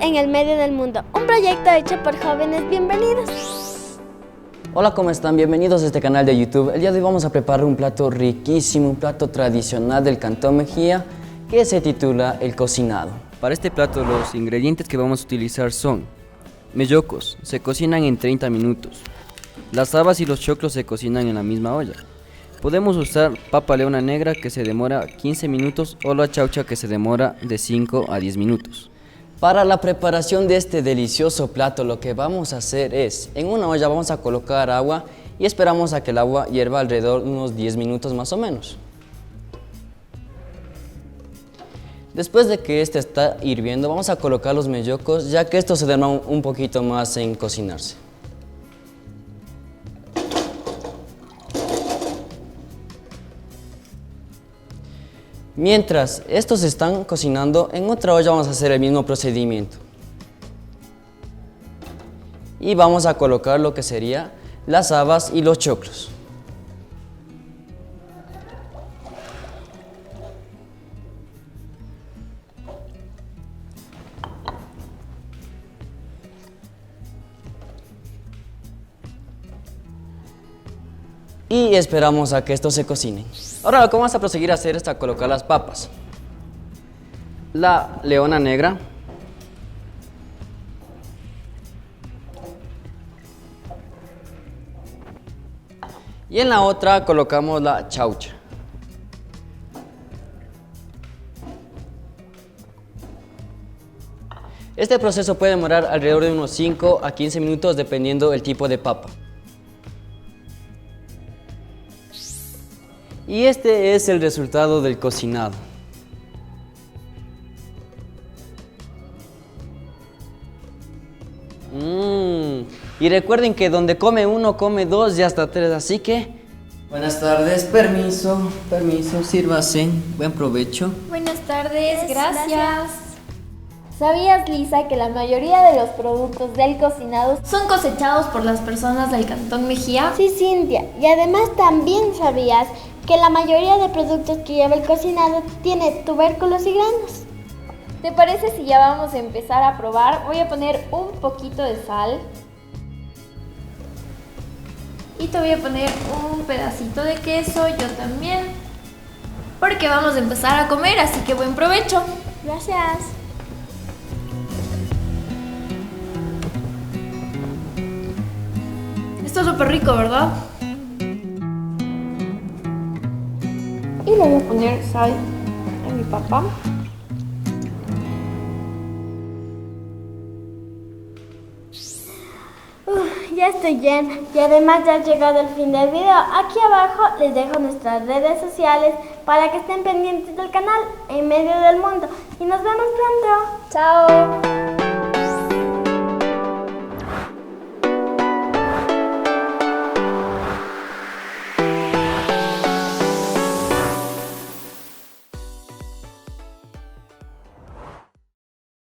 en el medio del mundo, un proyecto hecho por jóvenes. Bienvenidos. Hola, ¿cómo están? Bienvenidos a este canal de YouTube. El día de hoy vamos a preparar un plato riquísimo, un plato tradicional del Cantón Mejía que se titula el cocinado. Para este plato los ingredientes que vamos a utilizar son mellocos, se cocinan en 30 minutos. Las habas y los choclos se cocinan en la misma olla. Podemos usar papa leona negra que se demora 15 minutos o la chaucha que se demora de 5 a 10 minutos. Para la preparación de este delicioso plato lo que vamos a hacer es, en una olla vamos a colocar agua y esperamos a que el agua hierva alrededor de unos 10 minutos más o menos. Después de que este está hirviendo vamos a colocar los mellocos ya que estos se demoran un poquito más en cocinarse. Mientras estos están cocinando, en otra olla vamos a hacer el mismo procedimiento. Y vamos a colocar lo que sería las habas y los choclos. Y esperamos a que estos se cocinen. Ahora lo que vamos a proseguir a hacer es a colocar las papas. La leona negra. Y en la otra colocamos la chaucha. Este proceso puede demorar alrededor de unos 5 a 15 minutos dependiendo del tipo de papa. Y este es el resultado del cocinado. Y recuerden que donde come uno, come dos y hasta tres, así que... Buenas tardes, permiso, sírvase, buen provecho. Buenas tardes, gracias. ¿Sabías, Lisa, que la mayoría de los productos del cocinado son cosechados por las personas del Cantón Mejía? Sí, Cintia, y además también sabías que la mayoría de productos que lleva el cocinado tiene tubérculos y granos. ¿Te parece si ya vamos a empezar a probar? Voy a poner un poquito de sal. Y te voy a poner un pedacito de queso, yo también. Porque vamos a empezar a comer, así que buen provecho. Gracias. Está súper rico, ¿verdad? Y le voy a poner sal a mi papa. Ya estoy llena y además ya ha llegado el fin del video. Aquí abajo les dejo nuestras redes sociales para que estén pendientes del canal En Medio del Mundo y nos vemos pronto. ¡Chao!